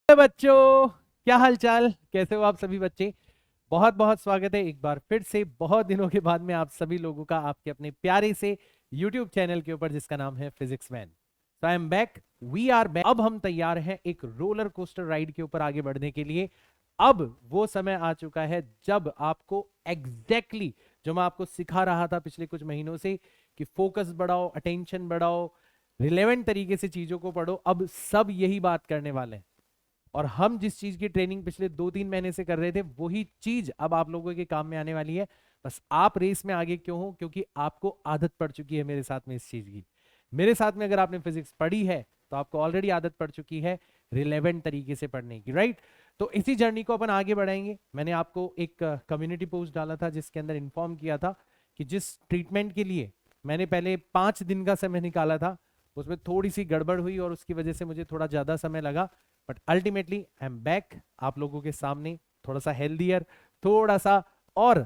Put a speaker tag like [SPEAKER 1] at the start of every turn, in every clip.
[SPEAKER 1] बच्चों, क्या हालचाल, कैसे हो आप सभी बच्चे। बहुत बहुत स्वागत है एक बार फिर से बहुत दिनों के बाद में आप सभी लोगों का आपके अपने प्यारे से YouTube चैनल के ऊपर जिसका नाम है physics man. So I am back, we are back. अब हम तैयार हैं एक रोलर कोस्टर राइड के ऊपर आगे बढ़ने के लिए। अब वो समय आ चुका है जब आपको एग्जैक्टली जो मैं आपको सिखा रहा था पिछले कुछ महीनों से कि फोकस बढ़ाओ, अटेंशन बढ़ाओ, रिलेवेंट तरीके से चीजों को पढ़ो, अब सब यही बात करने वाले हैं। और हम जिस चीज की ट्रेनिंग पिछले 2-3 महीने से कर रहे थे वही चीज अब आप लोगों के काम में आने वाली है। बस आप रेस में आगे क्यों हो? क्योंकि आपको आदत पड़ चुकी है मेरे साथ में इस चीज की। मेरे साथ में अगर आपने फिजिक्स पढ़ी है तो आपको ऑलरेडी आदत पड़ चुकी है रिलेवेंट तरीके से पढ़ने की, राइट। तो इसी जर्नी को अपन आगे बढ़ाएंगे। मैंने आपको एक कम्युनिटी पोस्ट डाला था जिसके अंदर इन्फॉर्म किया था कि जिस ट्रीटमेंट के लिए मैंने पहले 5 दिन का समय निकाला था उसमें थोड़ी सी गड़बड़ हुई और उसकी वजह से मुझे थोड़ा ज्यादा समय लगा। But ultimately I am back आप लोगों के सामने, थोड़ा सा हेल्दियर, थोड़ा सा और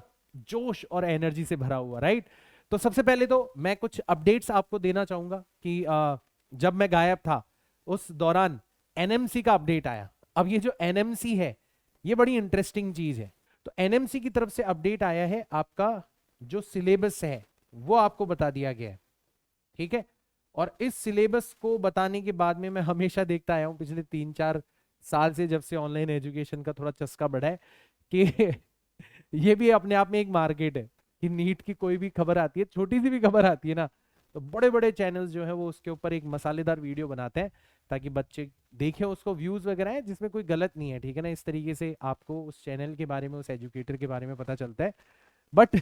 [SPEAKER 1] जोश और एनर्जी से भरा हुआ, राइट। तो सबसे पहले तो मैं कुछ अपडेट्स आपको देना चाहूंगा कि जब मैं गायब था उस दौरान एनएमसी का अपडेट आया। अब ये जो एनएमसी है ये बड़ी इंटरेस्टिंग चीज है। तो एनएमसी की तरफ से अपडेट आया है, आपका जो सिलेबस है वो आपको बता दिया गया है, ठीक है। और इस सिलेबस को बताने के बाद में मैं हमेशा देखता आया हूं पिछले 3-4 साल से, जब से ऑनलाइन एजुकेशन का थोड़ा चस्का बढ़ा है, कि ये भी अपने आप में एक मार्केट है कि नीट की कोई भी खबर आती है, छोटी सी भी खबर आती है ना, तो बड़े बड़े चैनल्स जो है वो उसके ऊपर एक मसालेदार वीडियो बनाते हैं ताकि बच्चे देखें उसको, व्यूज वगैरह है जिसमें कोई गलत नहीं है, ठीक है ना। इस तरीके से आपको उस चैनल के बारे में, उस एजुकेटर के बारे में पता चलता है। बट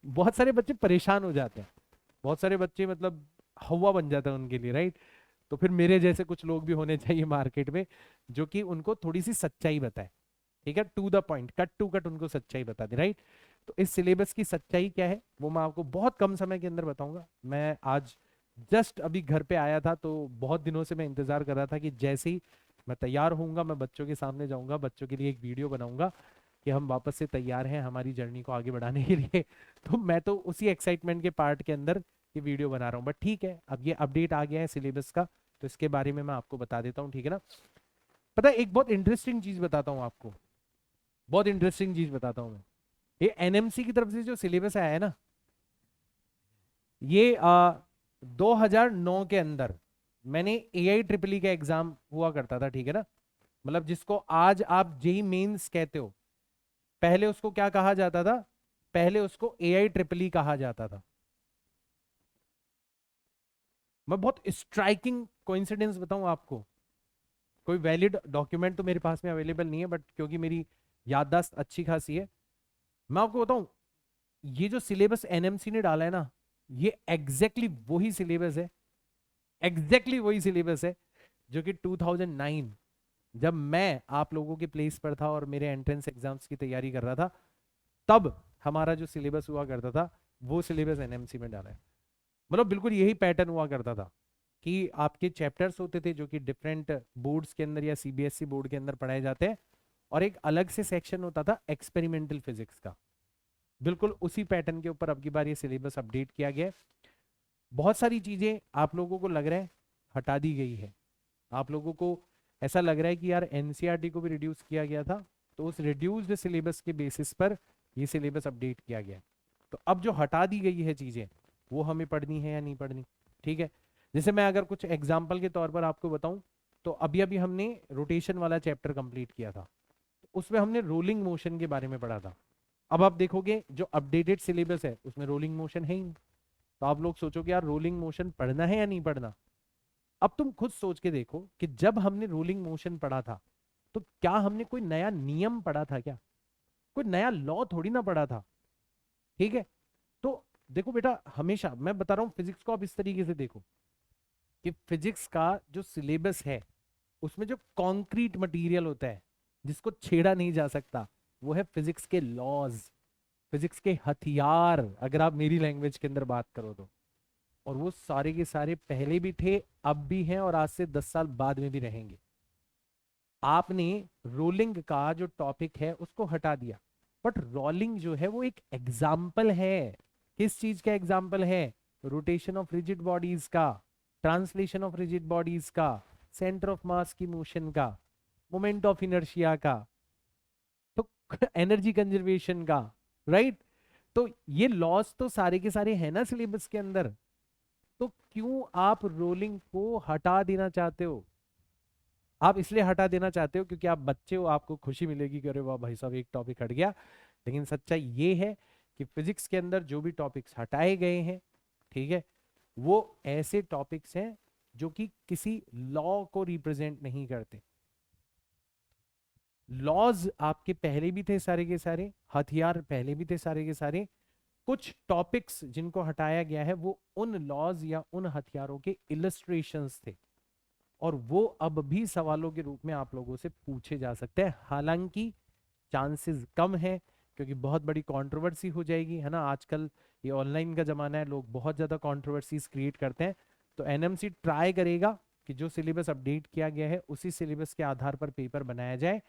[SPEAKER 1] बहुत सारे बच्चे परेशान हो जाते हैं, बहुत सारे बच्चे मतलब हवा बन जाता है उनके लिए, राइट। तो फिर मेरे जैसे कुछ लोग भी होने चाहिए मार्केट में जो कि उनको थोड़ी सी सच्चाई बताए, ठीक है, to the point, cut to cut उनको सच्चाई बता दे, राइट। तो इस सिलेबस की सच्चाई क्या है वो मैं आपको बहुत कम समय के अंदर बताऊंगा। मैं आज जस्ट अभी घर पे आया था तो बहुत दिनों से मैं इंतजार कर रहा था कि जैसे ही मैं तैयार होऊंगा मैं बच्चों के सामने जाऊंगा, बच्चों के लिए एक वीडियो बनाऊंगा कि हम वापस से तैयार हैं हमारी जर्नी को आगे बढ़ाने के लिए। तो मैं तो उसी एक्साइटमेंट के पार्ट के अंदर ये वीडियो बना रहा हूँ। बट ठीक है, अब ये अपडेट आ गया है सिलेबस का तो इसके बारे में मैं आपको बता देता हूँ, ठीक है ना। पता है एक बहुत इंटरेस्टिंग चीज बताता हूँ आपको, बहुत इंटरेस्टिंग चीज बताता हूँ मैं। ये एनएमसी की तरफ से जो सिलेबस आया है ना, ये 2009 के अंदर मैंने एआई ट्रिपल ई का एग्जाम हुआ करता था, ठीक है ना। मतलब जिसको आज आप जेई मेंस कहते हो, पहले उसको क्या कहा जाता था? पहले उसको एआई ट्रिपल ई कहा जाता था। मैं बहुत स्ट्राइकिंग कोइंसिडेंस बताऊं आपको, कोई वैलिड डॉक्यूमेंट तो मेरे पास में अवेलेबल नहीं है बट क्योंकि मेरी याददाश्त अच्छी खासी है, मैं आपको बताऊं, ये जो सिलेबस एनएमसी ने डाला है ना, ये एग्जैक्टली वही सिलेबस है, एग्जैक्टली वही सिलेबस है जो कि 2009 जब मैं आप लोगों के प्लेस पर था और मेरे एंट्रेंस एग्जाम्स की तैयारी कर रहा था, तब हमारा जो सिलेबस हुआ करता था वो सिलेबस एनएमसी में डाला है। मतलब बिल्कुल यही पैटर्न हुआ करता था कि आपके चैप्टर्स होते थे जो कि डिफरेंट बोर्ड्स के अंदर या सीबीएसई बोर्ड के अंदर पढ़ाए जाते हैं, और एक अलग से सेक्शन होता था एक्सपेरिमेंटल फिजिक्स का। बिल्कुल उसी पैटर्न के ऊपर अब की बार ये सिलेबस अपडेट किया गया है। बहुत सारी चीजें आप लोगों को लग रहा है हटा दी गई है, आप लोगों को ऐसा लग रहा है कि यार एनसीईआरटी को भी रिड्यूस किया गया था, तो उस रिड्यूस्ड सिलेबस के बेसिस पर ये सिलेबस अपडेट किया गया है। तो अब जो हटा दी गई है चीजें वो हमें पढ़नी है या नहीं पढ़नी, ठीक है। जैसे मैं अगर कुछ एग्जाम्पल के तौर पर आपको बताऊं, तो अभी अभी हमने रोटेशन वाला चैप्टर कंप्लीट किया था, तो उसमें हमने रोलिंग मोशन के बारे में पढ़ा था। अब आप देखोगे जो अपडेटेड सिलेबस है उसमें रोलिंग मोशन है ही नहीं, तो आप लोग सोचोगे यार रोलिंग मोशन पढ़ना है या नहीं पढ़ना। अब तुम खुद सोच के देखो कि जब हमने रोलिंग मोशन पढ़ा था तो क्या हमने कोई नया नियम पढ़ा था क्या? कोई नया लॉ थोड़ी ना पढ़ा था, ठीक है। तो देखो बेटा, हमेशा मैं बता रहा हूं फिजिक्स को आप इस तरीके से देखो कि फिजिक्स का जो सिलेबस है उसमें जो कॉन्क्रीट मटेरियल होता है जिसको छेड़ा नहीं जा सकता वो है फिजिक्स के लॉज, फिजिक्स के हथियार, अगर आप मेरी लैंग्वेज के अंदर बात करो तो। और वो सारे के सारे पहले भी थे, अब भी हैं, और आज से 10 साल बाद में भी रहेंगे। आपने रोलिंग का जो टॉपिक है उसको हटा दिया, बट रोलिंग जो है वो एक एग्जाम्पल है। किस चीज का एग्जाम्पल है? रोटेशन ऑफ रिजिड बॉडीज का, ट्रांसलेशन ऑफ रिजिड बॉडीज का, सेंटर ऑफ मास की मोशन का। मोमेंट ऑफ इनर्शिया का, तो एनर्जी कंजर्वेशन का, राइट। तो ये लॉस तो सारे के सारे हैं ना सिलेबस के अंदर, तो क्यों आप रोलिंग को हटा देना चाहते हो? आप इसलिए हटा देना चाहते हो क्योंकि आप बच्चे हो, आपको खुशी मिलेगी कि अरे वाह भाई साहब एक टॉपिक हट गया। लेकिन सच्चाई ये है कि फिजिक्स के अंदर जो भी टॉपिक्स हटाए गए हैं, ठीक है, वो ऐसे टॉपिक्स हैं जो कि किसी लॉ को रिप्रेजेंट नहीं करते। लॉज आपके पहले भी थे सारे के सारे, हथियार पहले भी थे सारे के सारे। कुछ टॉपिक्स जिनको हटाया गया है वो उन लॉज या उन हथियारों के इलस्ट्रेशंस थे, और वो अब भी सवालों के रूप में आप लोगों से पूछे जा सकते हैं। हालांकि चांसेस कम है क्योंकि बहुत बड़ी कंट्रोवर्सी हो जाएगी, है ना। आजकल ये ऑनलाइन का जमाना है, लोग बहुत ज्यादा कंट्रोवर्सीज क्रिएट करते हैं। तो एनएमसी ट्राई करेगा कि जो सिलेबस अपडेट किया गया है उसी सिलेबस के आधार पर पेपर बनाया जाए,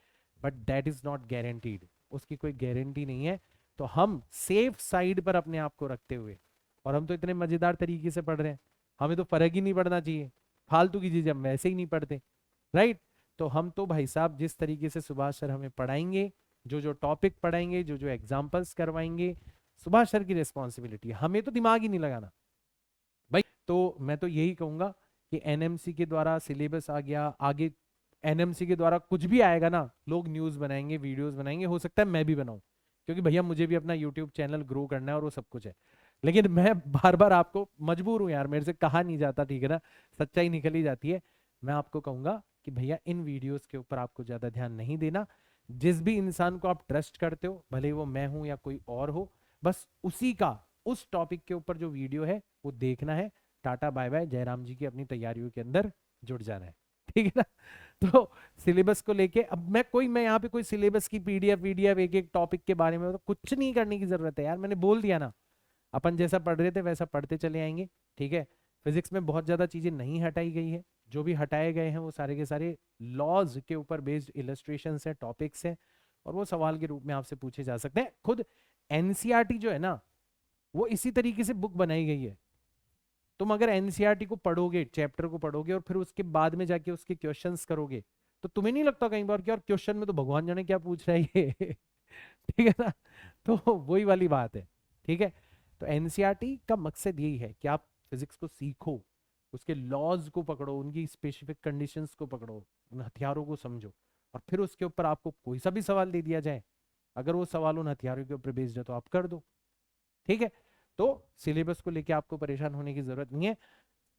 [SPEAKER 1] but that is not guaranteed, उसकी कोई गारंटी नहीं है। तो हम सेफ साइड पर अपने आप को रखते हुए, और हम तो इतने मजेदार तरीके से पढ़ रहे हैं, हमें तो फर्क ही नहीं पड़ना चाहिए, फालतू की चीजें हम वैसे ही नहीं पढ़ते, राइट। तो हम तो भाई साहब जिस तरीके से सुभाष सर हमें पढ़ाएंगे, जो जो टॉपिक पढ़ाएंगे, जो जो एग्जाम्पल्स करवाएंगे, सुभाष सर की रिस्पॉन्सिबिलिटी, हमें तो दिमाग ही नहीं लगाना भाई। तो मैं तो यही कहूंगा कि एनएमसी के द्वारा सिलेबस आ गया, आगे एनएमसी के द्वारा कुछ भी आएगा ना, लोग न्यूज बनाएंगे, वीडियोस बनाएंगे, हो सकता है मैं भी बनाऊं, क्योंकि भैया मुझे भी अपना यूट्यूब चैनल ग्रो करना है और वो सब कुछ है। लेकिन मैं बार बार आपको मजबूर हूं यार, मेरे से कहा नहीं जाता, ठीक है ना, सच्चाई निकल ही जाती है। मैं आपको कहूंगा कि भैया इन वीडियोस के ऊपर आपको ज्यादा ध्यान नहीं देना। जिस भी इंसान को आप ट्रस्ट करते हो, भले वो मैं हूं या कोई और हो, बस उसी का उस टॉपिक के ऊपर जो वीडियो है वो देखना है। टाटा बाय बाय, जयराम जी की अपनी तैयारियों के अंदर जुड़ जाना है, ठीक है ना। तो सिलेबस को लेके अब मैं यहाँ पे कोई सिलेबस की पीडीएफ वीडीएफ एक एक टॉपिक के बारे में तो कुछ नहीं करने की जरूरत है यार, मैंने बोल दिया ना, अपन जैसा पढ़ रहे थे वैसा पढ़ते चले आएंगे, ठीक है। फिजिक्स में बहुत ज्यादा चीजें नहीं हटाई गई है, जो भी हटाए गए हैं वो सारे के सारे लॉज के ऊपर बेस्ड इलस्ट्रेशन है, टॉपिक्स हैं, और वो सवाल के रूप में आपसे पूछे जा सकते हैं। खुद एनसीईआरटी जो है ना, वो इसी तरीके से बुक बनाई गई है। तुम अगर एनसीईआरटी को पढ़ोगे, चैप्टर को पढ़ोगे और फिर उसके बाद में जाके उसके क्वेश्चंस करोगे, तो तुम्हें नहीं लगता कई बार कि यार क्वेश्चन में तो भगवान जाने क्या पूछ रहा है ये ठीक है ना। तो वही वाली बात है, ठीक है। तो एनसीईआरटी का मकसद यही है कि आप फिजिक्स को सीखो, उसके लॉज को पकड़ो, उनकी स्पेसिफिक कंडीशंस को पकड़ो, उन हथियारों को समझो, और फिर उसके ऊपर आपको कोई सा भी सवाल दे दिया जाए, अगर वो सवाल उन हथियारों के ऊपर बेस्ड है तो आप कर दो, ठीक है। तो सिलेबस को लेके आपको परेशान होने की जरूरत नहीं है।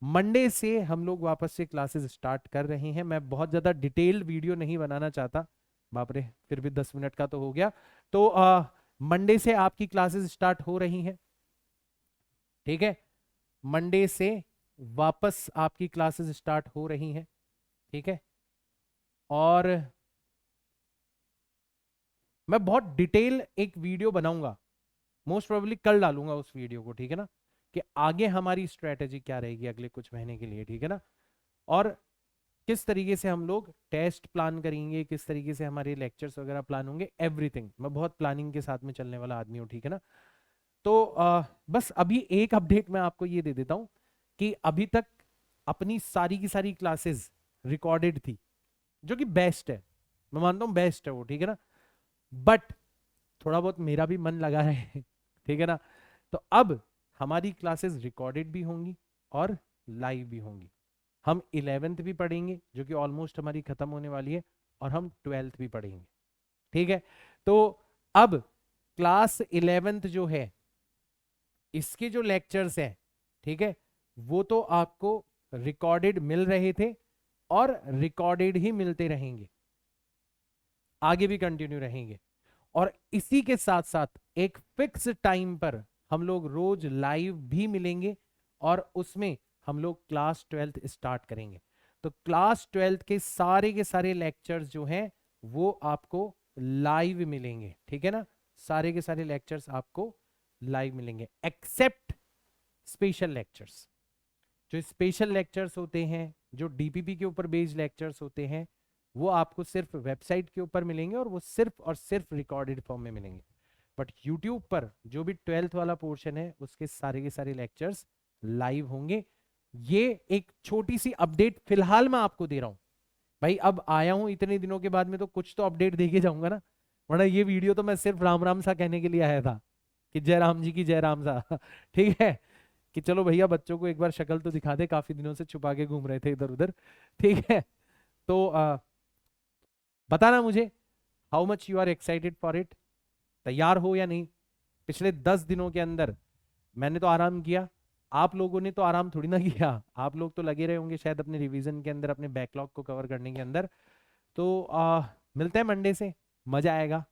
[SPEAKER 1] मंडे से हम लोग वापस से क्लासेस स्टार्ट कर रहे हैं। मैं बहुत ज्यादा डिटेल्ड वीडियो नहीं बनाना चाहता, बाप रे, फिर भी 10 मिनट का तो हो गया। तो मंडे से आपकी क्लासेस स्टार्ट हो रही हैं, ठीक है। मंडे से वापस आपकी क्लासेस स्टार्ट हो रही हैं, ठीक है। और मैं बहुत डिटेल एक वीडियो बनाऊंगा, मोस्ट प्रोबेबली कल डालूंगा उस वीडियो को, ठीक है ना, कि आगे हमारी स्ट्रेटेजी क्या रहेगी अगले कुछ महीने के लिए, ठीक है ना। और किस तरीके से हम लोग टेस्ट प्लान करेंगे, किस तरीके से हमारे लेक्चर्स वगैरह प्लान होंगे, एवरीथिंग। मैं बहुत प्लानिंग के साथ में चलने वाला आदमी हूँ, ठीक है ना। तो बस अभी एक अपडेट मैं आपको ये दे देता हूँ कि अभी तक अपनी सारी की सारी क्लासेस रिकॉर्डेड थी, जो कि बेस्ट है, मैं मानता हूँ बेस्ट है वो, ठीक है ना। बट थोड़ा बहुत मेरा भी मन लगा है ठीक है ना। तो अब हमारी क्लासेस रिकॉर्डेड भी होंगी और लाइव भी होंगी। हम 11th भी पढ़ेंगे जो कि ऑलमोस्ट हमारी खत्म होने वाली है, और हम 12th भी पढ़ेंगे, ठीक है। तो अब क्लास 11th जो है, इसके जो लेक्चर्स हैं, ठीक है, वो तो आपको रिकॉर्डेड मिल रहे थे और रिकॉर्डेड ही मिलते रहेंगे, आगे भी कंटिन्यू रहेंगे। और इसी के साथ साथ एक फिक्स टाइम पर हम लोग रोज लाइव भी मिलेंगे, और उसमें हम लोग क्लास 12th स्टार्ट करेंगे। तो क्लास 12th के सारे लेक्चर्स जो हैं वो आपको लाइव मिलेंगे, ठीक है ना। सारे के सारे लेक्चर्स आपको लाइव मिलेंगे, एक्सेप्ट स्पेशल लेक्चर्स। जो स्पेशल लेक्चर्स होते हैं, जो डीपीपी के ऊपर बेस्ड लेक्चर्स होते हैं, वो आपको सिर्फ वेबसाइट के ऊपर मिलेंगे और वो सिर्फ और सिर्फ रिकॉर्डेड फॉर्म में मिलेंगे। बट यूट्यूब पर जो भी 12th वाला पोर्शन है उसके सारे के सारे लेक्चर्स लाइव होंगे। ये एक छोटी सी अपडेट फिलहाल मैं आपको दे रहा हूं, भाई अब आया हूँ इतने दिनों के बाद में तो कुछ तो अपडेट दे के जाऊंगा ना, वरना ये वीडियो तो मैं सिर्फ राम राम सा कहने के लिए आया था कि जय राम जी की जय राम सा ठीक है, कि चलो भैया बच्चों को एक बार शक्ल तो दिखा दे, काफी दिनों से छुपा के घूम रहे थे इधर उधर। ठीक है, तो बताना मुझे how much you are excited for it, तैयार हो या नहीं। पिछले 10 दिनों के अंदर मैंने तो आराम किया, आप लोगों ने तो आराम थोड़ी ना किया, आप लोग तो लगे रहे होंगे शायद अपने रिवीजन के अंदर, अपने बैकलॉग को कवर करने के अंदर। तो मिलते हैं मंडे से, मजा आएगा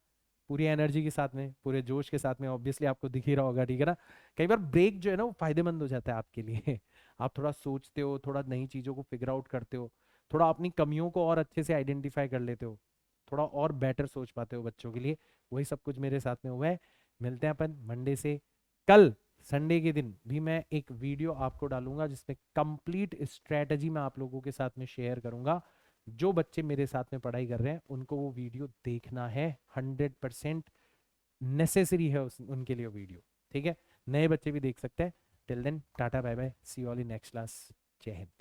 [SPEAKER 1] पूरी एनर्जी के साथ में, पूरे जोश के साथ में। ऑब्वियसली आपको दिख ही रहा होगा, ठीक है ना। कई बार ब्रेक जो है ना वो फायदेमंद हो जाता है आपके लिए आप थोड़ा सोचते हो, थोड़ा नई चीजों को फिगर आउट करते हो, थोड़ा अपनी कमियों को और अच्छे से आइडेंटिफाई कर लेते हो, थोड़ा और बेटर सोच पाते हो बच्चों के लिए। वही सब कुछ मेरे साथ में हुआ है। मिलते हैं अपन मंडे से। कल संडे के दिन भी मैं एक वीडियो आपको डालूंगा जिसमें कंप्लीट स्ट्रेटजी मैं आप लोगों के साथ में शेयर करूंगा। जो बच्चे मेरे साथ में पढ़ाई कर रहे हैं उनको वो वीडियो देखना है, 100% नेसेसरी है उनके लिए वीडियो। ठीक है, नए बच्चे भी देख सकते हैं। Till then tata bye bye, see you all in next class. जय हिंद।